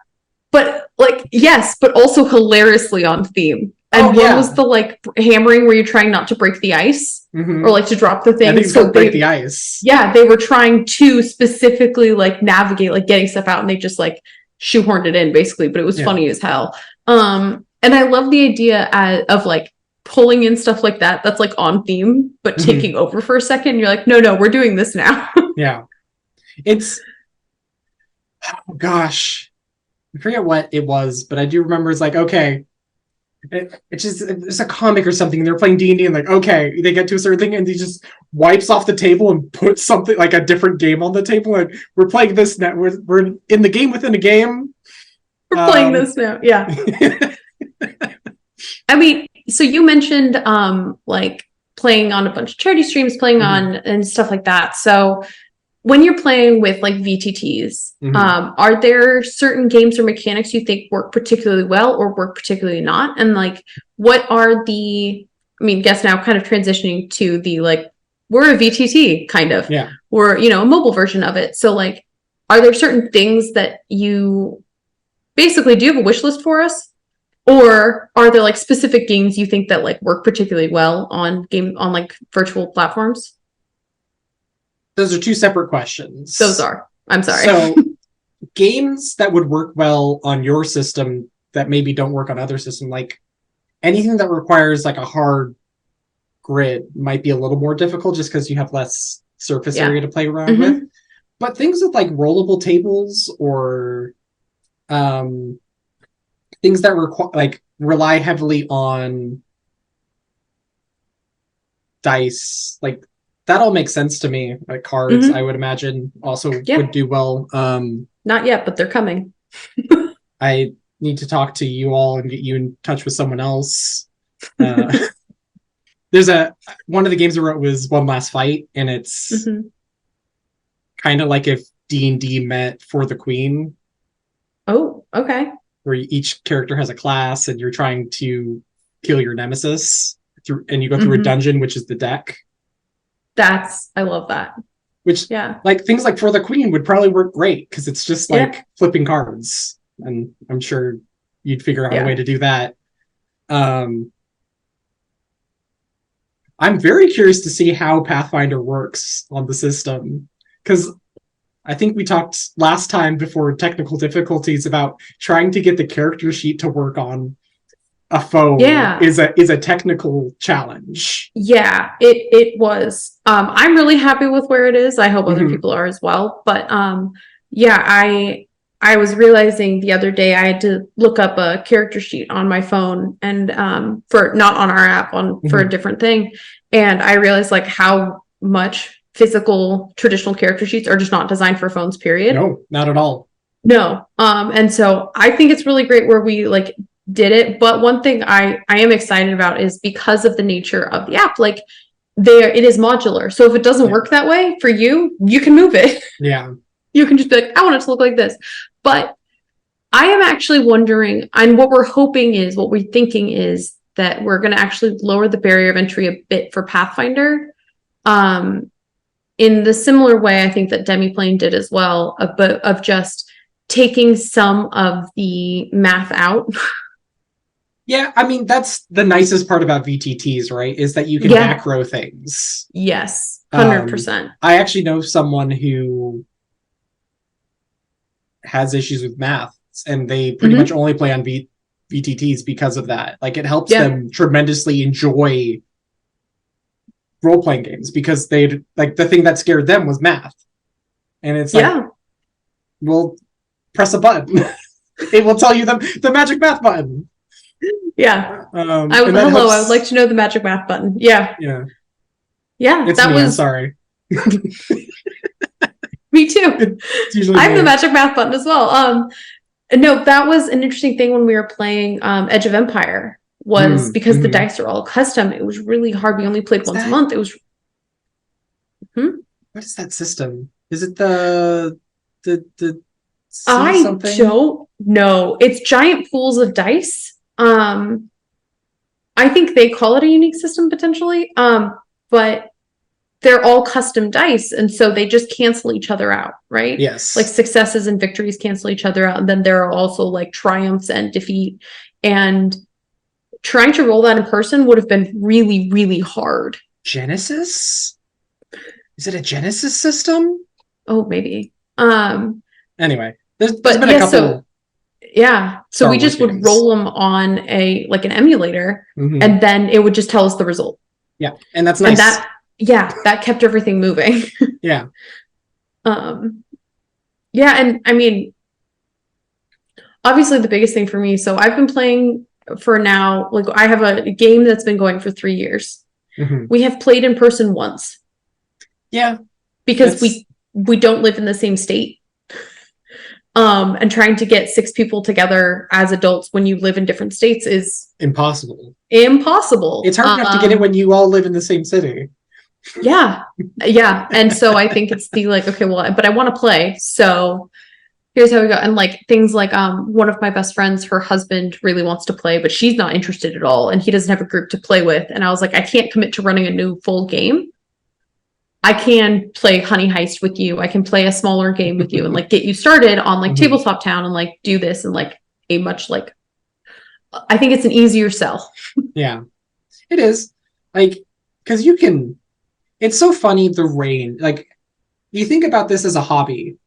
But like, yes, but also hilariously on theme. And one was the like hammering where you're trying not to break the ice or like to drop the thing. I think it's called break the ice. Yeah, they were trying to specifically like navigate like getting stuff out, and they just like shoehorned it in basically, but it was funny as hell. And I love the idea of like pulling in stuff like that that's like on theme but taking over for a second. You're like, no, we're doing this now. Yeah. It's, oh gosh, I forget what it was, but I do remember it's like, okay, it's a comic or something, and they're playing D&D, and like, okay, they get to a certain thing, and he just wipes off the table and puts something like a different game on the table. Like, we're playing this now. We're in the game within a game. We're playing this now. Yeah. I mean, so you mentioned like playing on a bunch of charity streams, playing on and stuff like that. So when you're playing with like VTTs, are there certain games or mechanics you think work particularly well or work particularly not? And like, what are the, I mean, guess now kind of transitioning to the like, we're a VTT kind of, or, you know, a mobile version of it. So like, are there certain things that you basically, do you have a wish list for us? Or are there like specific games you think that like work particularly well on like virtual platforms? Those are two separate questions. Those are. I'm sorry. So games that would work well on your system that maybe don't work on other systems, like anything that requires like a hard grid might be a little more difficult just because you have less surface area to play around with. But things with like rollable tables or things that rely heavily on dice, like that all makes sense to me. Like cards, I would imagine also would do well. Not yet, but they're coming. I need to talk to you all and get you in touch with someone else. There's one of the games I wrote was One Last Fight, and it's kind of like if D&D met For the Queen. Oh, okay. Where each character has a class, and you're trying to kill your nemesis and you go through a dungeon, which is the deck. I love that. Which, like things like For the Queen would probably work great because it's just like flipping cards, and I'm sure you'd figure out a way to do that. I'm very curious to see how Pathfinder works on the system, because I think we talked last time before technical difficulties about trying to get the character sheet to work on a phone is a technical challenge. Yeah, it was. I'm really happy with where it is. I hope other people are as well. But I was realizing the other day I had to look up a character sheet on my phone, and for not on our app, for a different thing. And I realized like how much physical traditional character sheets are just not designed for phones, period. No, not at all. No. And so I think it's really great where we like did it. But one thing I am excited about is because of the nature of the app, like it is modular. So if it doesn't work that way for you, you can move it. Yeah. You can just be like, I want it to look like this. But I am actually wondering, and what we're thinking is that we're going to actually lower the barrier of entry a bit for Pathfinder. In the similar way, I think that Demiplane did as well, of just taking some of the math out. Yeah, I mean, that's the nicest part about VTTs, right? Is that you can macro things. Yes, 100%. I actually know someone who has issues with math, and they pretty much only play on VTTs because of that. Like, it helps them tremendously enjoy role-playing games, because they like the thing that scared them was math. And it's like, well, press a button. It will tell you the magic math button. Yeah. I would like to know the magic math button. Yeah. Yeah. Yeah. It's me, I'm sorry. Me too. I have the magic math button as well. No, that was an interesting thing when we were playing Edge of Empire, was because the dice are all custom. It was really hard. We only played once a month. It was. What is that system? Is it the I don't know. It's giant pools of dice. I I think they call it a unique system potentially, but they're all custom dice, and so they just cancel each other out, right? Yes. Like successes and victories cancel each other out, and then there are also like triumphs and defeat. And trying to roll that in person would have been really, really hard. Genesis? Is it a Genesis system? Oh, maybe. Anyway, there's been a couple. So we just would roll them on an emulator, and then it would just tell us the result. Yeah, and that's nice. And that kept everything moving. Yeah. And I mean, obviously the biggest thing for me, so I've been playing for now, like I have a game that's been going for 3 years. We have played in person once. Yeah. Because we don't live in the same state. And trying to get 6 people together as adults when you live in different states is impossible. It's hard enough to get it when you all live in the same city. Yeah. And so I think it's the okay, well, but I want to play. So here's how we go. And things like one of my best friends, her husband really wants to play, but she's not interested at all. And he doesn't have a group to play with. And I was like, I can't commit to running a new full game. I can play Honey Heist with you. I can play a smaller game with you and get you started on TabletopTown and do this and a much I think it's an easier sell. Yeah, it is. Because you can, it's so funny the range. You think about this as a hobby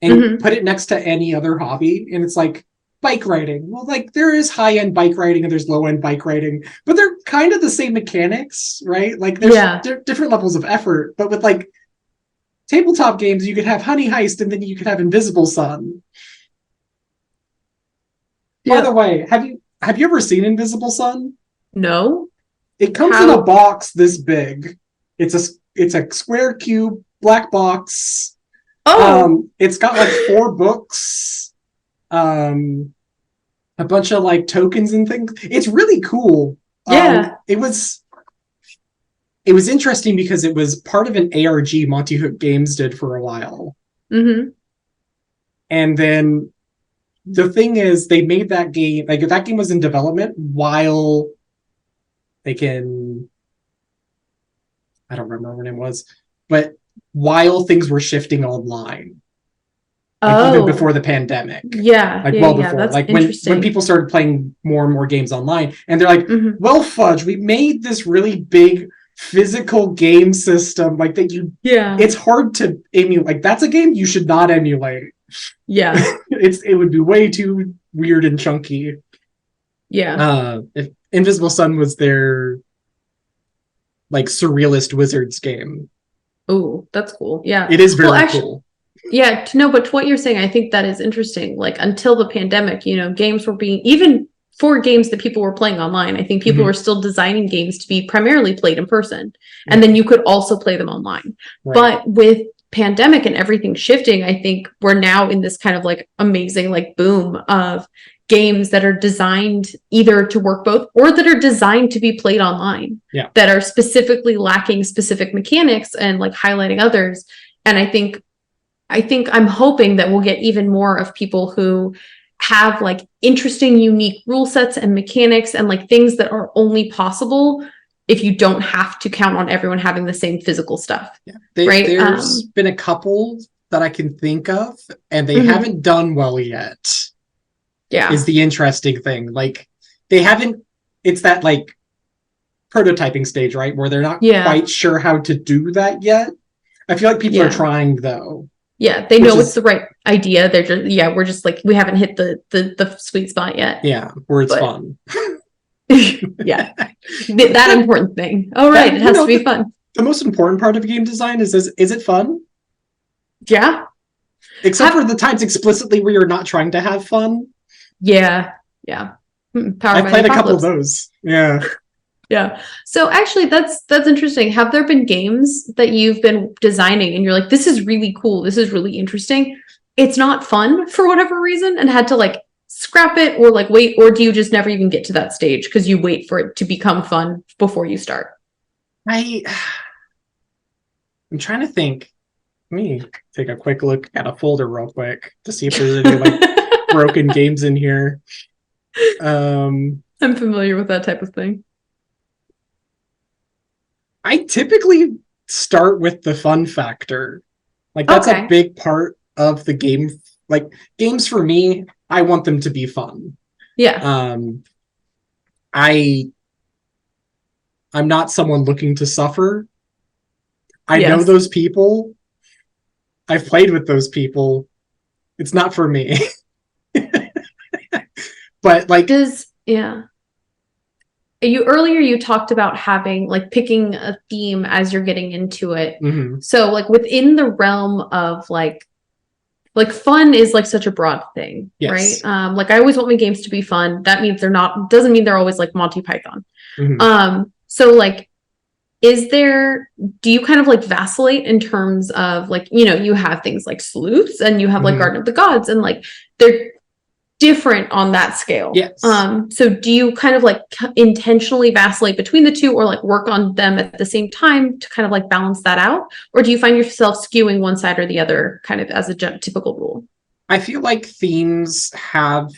and put it next to any other hobby and it's bike riding. Well, there is high-end bike riding and there's low-end bike riding, but they're kind of the same mechanics, right? There's different levels of effort, but with tabletop games, you could have Honey Heist and then you could have Invisible Sun. Yeah. By the way, have you ever seen Invisible Sun? No. It comes in a box this big. It's a square cube black box. Oh. It's got 4 books. A bunch of tokens and things. It's really cool. Yeah. It was interesting because it was part of an ARG Monty Hook Games did for a while. And then the thing is they made that game, that game was in development while I don't remember when it was, but while things were shifting online. Even before the pandemic. Yeah. Well before. When people started playing more and more games online. And they're like, well, fudge, we made this really big physical game system that you it's hard to emulate. That's a game you should not emulate. Yeah. It would be way too weird and chunky. Yeah. If Invisible Sun was their surrealist wizards game. Oh, that's cool. Yeah. It is very cool. Yeah, but to what you're saying, I think that is interesting. Until the pandemic, games were being, even for games that people were playing online, I think people were still designing games to be primarily played in person. And then you could also play them online. Right. But with pandemic and everything shifting, I think we're now in this kind of amazing boom of games that are designed either to work both or that are designed to be played online. Yeah. That are specifically lacking specific mechanics and highlighting others. And I think I'm hoping that we'll get even more of people who have interesting, unique rule sets and mechanics and things that are only possible if you don't have to count on everyone having the same physical stuff. Yeah. Right? There's been a couple that I can think of, and they haven't done well yet. Yeah. Is the interesting thing. They haven't, it's that prototyping stage, right? Where they're not quite sure how to do that yet. I feel like people are trying though. Yeah, they know it's the right idea. They're just we're just we haven't hit the sweet spot yet. Yeah, where it's fun. Yeah, that important thing. Oh, right, it has to be fun. The most important part of game design is it fun? Yeah. Except for the times explicitly where you're not trying to have fun. Yeah. I played a couple of those. Yeah. Yeah. So actually that's interesting. Have there been games that you've been designing and you're like, this is really cool, this is really interesting, it's not fun for whatever reason, and had to scrap it or wait, or do you just never even get to that stage because you wait for it to become fun before you start? I'm trying to think. Let me take a quick look at a folder real quick to see if there's any broken games in here. I'm familiar with that type of thing. I typically start with the fun factor. Like, that's a big part of the game. Like, games for me, I want them to be fun. Yeah. I'm not someone looking to suffer. I know those people. I've played with those people. It's not for me. But like, earlier you talked about having like picking a theme as you're getting into it. Mm-hmm. So like within the realm of like fun is like such a broad thing, right? Like I always want my games to be fun. That means doesn't mean they're always like Monty Python. Mm-hmm. So like, do you kind of like vacillate in terms of like, you have things like Sleuths and you have like Garden of the Gods, and like they're different on that scale. Yes. So do you kind of like intentionally vacillate between the two, or like work on them at the same time to kind of like balance that out? Or do you find yourself skewing one side or the other kind of as a typical rule? I feel like themes have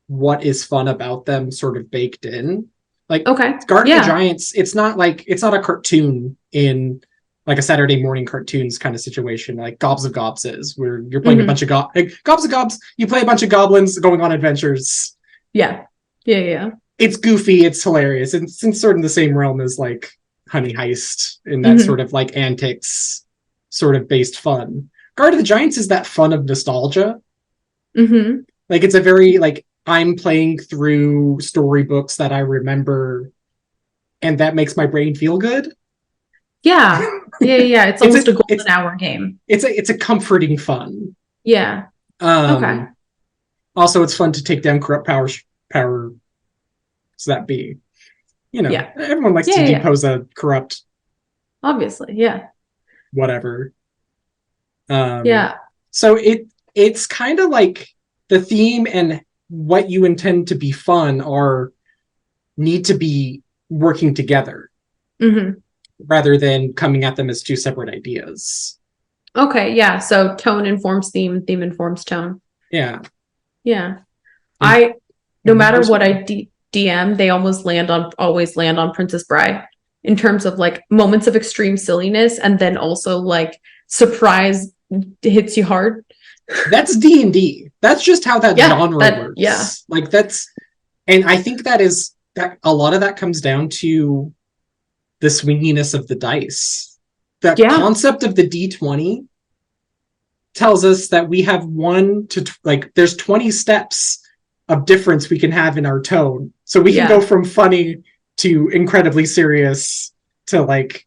what is fun about them sort of baked in. Like, Garden of the Giants, it's not a cartoon in like a Saturday morning cartoons kind of situation, like Gobs of Gobs is, where you're playing a bunch of Gobs of Gobs, you play a bunch of goblins going on adventures. Yeah. It's goofy, it's hilarious. It's sort of the same realm as like Honey Heist, in that sort of like antics sort of based fun. Garden of the Giants is that fun of nostalgia. Like, it's a very like, I'm playing through storybooks that I remember, and that makes my brain feel good. Yeah. It's almost a golden hour game. It's a comforting fun. Yeah. Also, it's fun to take down corrupt power. So that be, everyone likes to depose a corrupt. Obviously, yeah. Whatever. So it's kind of like the theme and what you intend to be fun need to be working together. Rather than coming at them as two separate ideas. Okay, yeah. So tone informs theme, theme informs tone. Yeah. No matter what I DM, they always land on Princess Bride in terms of like moments of extreme silliness, and then also like surprise hits you hard. That's D&D. That's just how that genre works. Yeah. Like, and I think that a lot of that comes down to the swinginess of the dice. The concept of the D20 tells us that we have there's 20 steps of difference we can have in our tone. So we can go from funny to incredibly serious to like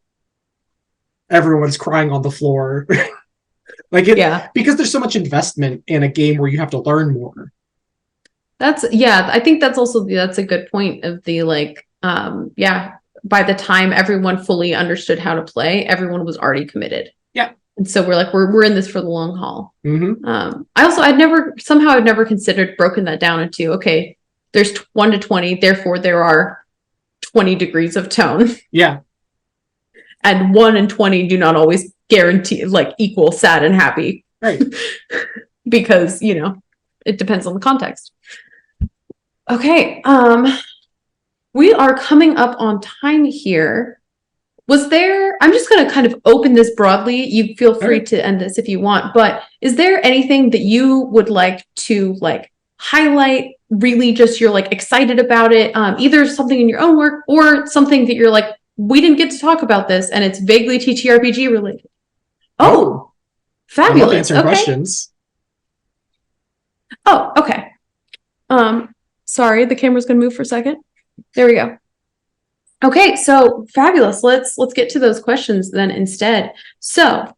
everyone's crying on the floor. Because there's so much investment in a game where you have to learn more. I think that's a good point of the like, by the time everyone fully understood how to play, everyone was already committed. Yeah. And so we're like, we're in this for the long haul. I'd never considered broken that down into, okay, there's 1 to 20, therefore there are 20 degrees of tone. Yeah. And 1 and 20 do not always guarantee like equal sad and happy. Right. Because, it depends on the context. Okay. We are coming up on time here. I'm just going to kind of open this broadly. You feel free to end this if you want, but is there anything that you would like to like highlight, really just you're like excited about it? Either something in your own work or something that you're like, we didn't get to talk about this and it's vaguely TTRPG related. Oh, fabulous. I love answering questions. Oh, okay. Sorry, the camera's going to move for a second. There we go. Okay, so fabulous. Let's get to those questions then instead. So,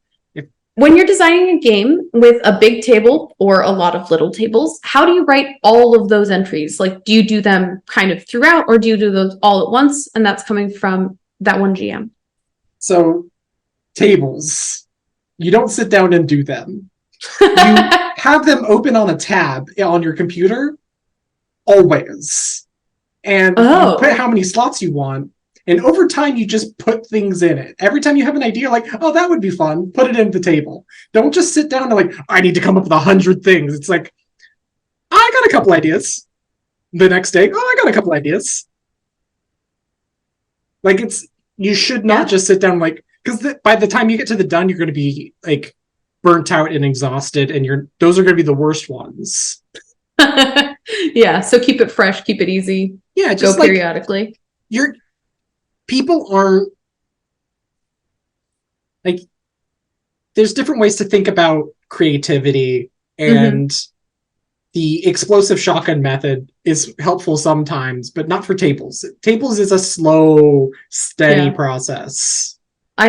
when you're designing a game with a big table or a lot of little tables, how do you write all of those entries? Like, do you do them kind of throughout, or do you do those all at once? And that's coming from that one GM. So, tables, you don't sit down and do them. You have them open on a tab on your computer, always. And you put how many slots you want, and over time you just put things in it. Every time you have an idea like, oh, that would be fun, put it in the table. Don't just sit down and like, I need to come up with 100 things. It's like, I got a couple ideas. The next day, I got a couple ideas. Like, you should not just sit down because by the time you get to the done, you're going to be like burnt out and exhausted, and those are going to be the worst ones. Yeah, so keep it fresh, keep it easy. Yeah, just go periodically. People aren't like, there's different ways to think about creativity, and the explosive shotgun method is helpful sometimes, but not for tables. Tables is a slow, steady process. I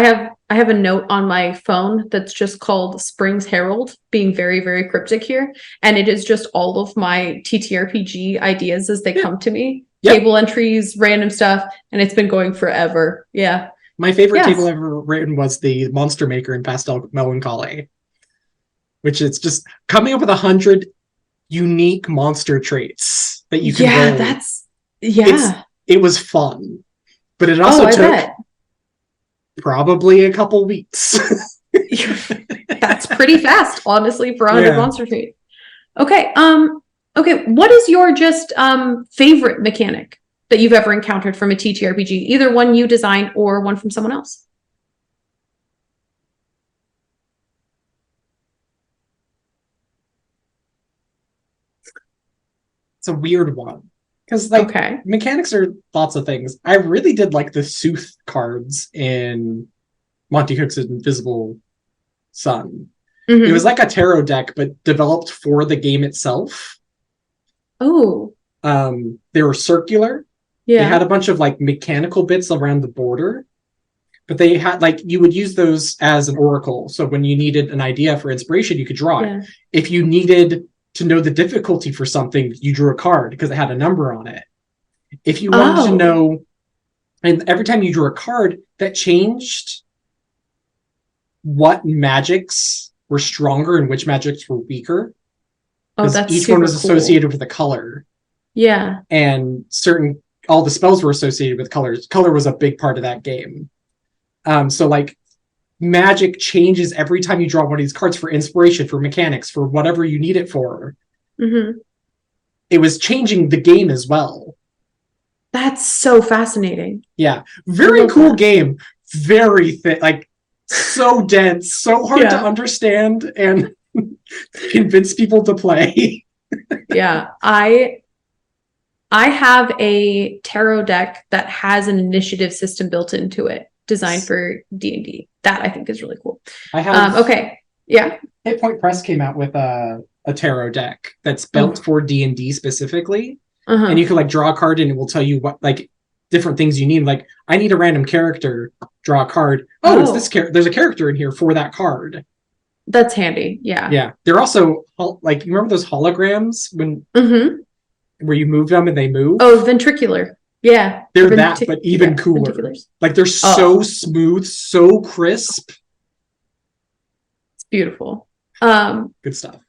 have a note on my phone that's just called Spring's Herald, being very, very cryptic here. And it is just all of my TTRPG ideas as they come to me. Yep. Table entries, random stuff, and it's been going forever. Yeah. My favorite table ever written was the Monster Maker in Pastel Melancholy, which is just coming up with 100 unique monster traits that you can roll. It was fun, but it also took probably a couple weeks. That's pretty fast, honestly, for 100 monster traits. Okay. Okay. What is your just favorite mechanic that you've ever encountered from a TTRPG? Either one you designed or one from someone else. It's a weird one. Because mechanics are lots of things. I really did like the Sleuth cards in Monty Cook's Invisible Sun. It was like a tarot deck, but developed for the game itself. Oh. They were circular. Yeah. They had a bunch of mechanical bits around the border, but they had you would use those as an oracle. So when you needed an idea for inspiration, you could draw it. If you needed to know the difficulty for something, you drew a card because it had a number on it. If you wanted to know, and every time you drew a card, that changed what magics were stronger and which magics were weaker. Oh, that's each one was associated with a color. Yeah. And all the spells were associated with colors. Color was a big part of that game. So magic changes every time you draw one of these cards for inspiration, for mechanics, for whatever you need it for. It was changing the game as well. That's so fascinating. Yeah. Very cool game. Very thick, so dense, so hard to understand and convince people to play. Yeah. I have a tarot deck that has an initiative system built into it, designed for D&D. That I think is really cool. I have Hit Point Press came out with a tarot deck that's built for D&D specifically, and you can draw a card and it will tell you what different things you need. I need a random character, draw a card. It's this character. There's a character in here for that card. That's handy. Yeah. They're also you remember those holograms when where you move them and they move? Oh, ventricular. Yeah. They're that, but even cooler. They're so smooth, so crisp. It's beautiful. Good stuff.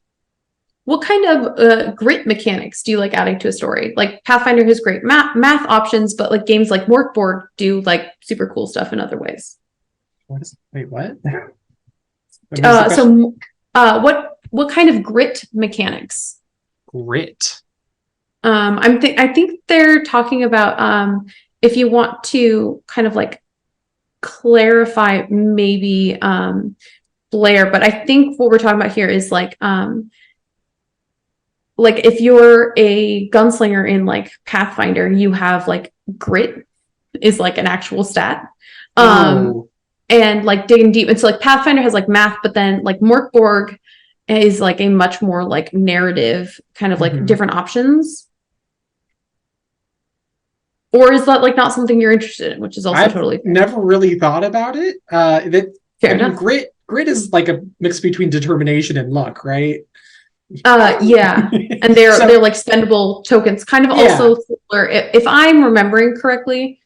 What kind of grit mechanics do you like adding to a story? Pathfinder has great math options, but games like Morkborg do super cool stuff in other ways. What? What kind of grit mechanics? Grit. I think they're talking about if you want to kind of clarify maybe Blair, but I think what we're talking about here is if you're a gunslinger in Pathfinder, you have grit is an actual stat. And digging deep. And so Pathfinder has math, but then Morkborg is a much more narrative kind of different options. Or is that not something you're interested in, which is also totally fair. Never really thought about it. Fair enough. Grit is a mix between determination and luck, right? Yeah. And they're spendable tokens, kind of also similar. If I'm remembering correctly,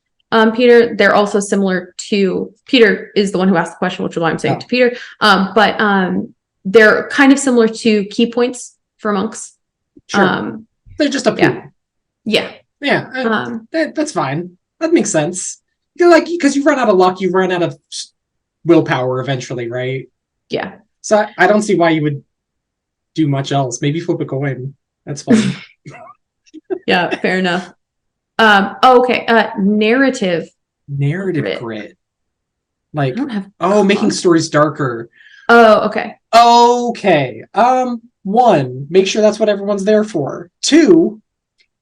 Peter, they're also similar to Peter is the one who asked the question, which is why I'm saying to Peter. But they're kind of similar to key points for monks. Sure. They're just a pool. Yeah. Yeah, that's fine. That makes sense. Because you run out of luck, you run out of willpower eventually, right? Yeah. So I don't see why you would do much else. Maybe flip a coin. That's fine. Yeah, fair enough. Okay. Narrative Narrative grit. Like, I don't have making stories darker. Oh, okay. Okay. 1, make sure that's what everyone's there for. 2,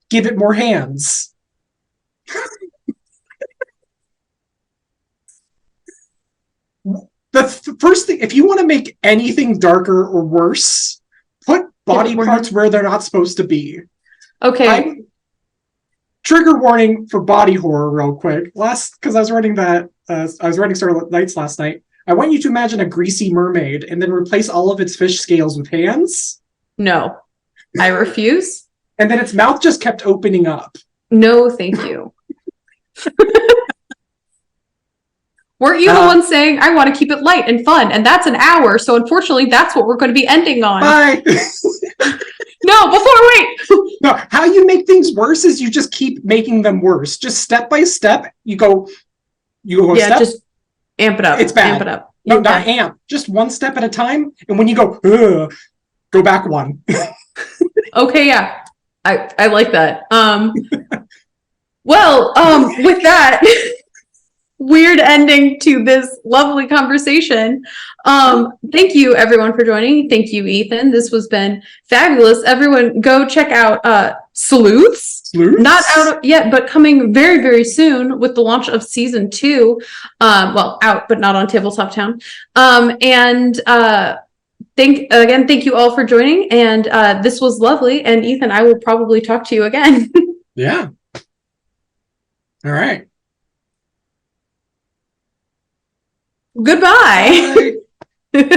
give it more hands. The first thing, if you want to make anything darker or worse, put body parts where they're not supposed to be. Okay. Trigger warning for body horror real quick. Because I was writing Starlit Nights last night. I want you to imagine a greasy mermaid and then replace all of its fish scales with hands. No, I refuse. And then its mouth just kept opening up. No, thank you. Weren't you the one saying, I want to keep it light and fun, and that's an hour, so unfortunately, that's what we're going to be ending on. Bye! No, wait! No, how you make things worse is you just keep making them worse. Just step by step, you go step. Just amp it up. It's bad. Amp it up. No, not amp. Just one step at a time, and when you go back one. Okay, yeah. I like that. With that weird ending to this lovely conversation. Thank you everyone for joining. Thank you, Ethan. This has been fabulous. Everyone go check out Sleuths. Not out yet, but coming very, very soon with the launch of season 2. Out, but not on TabletopTown. Thank you all for joining. And this was lovely. And Ethan, I will probably talk to you again. Yeah. All right. Goodbye. Bye.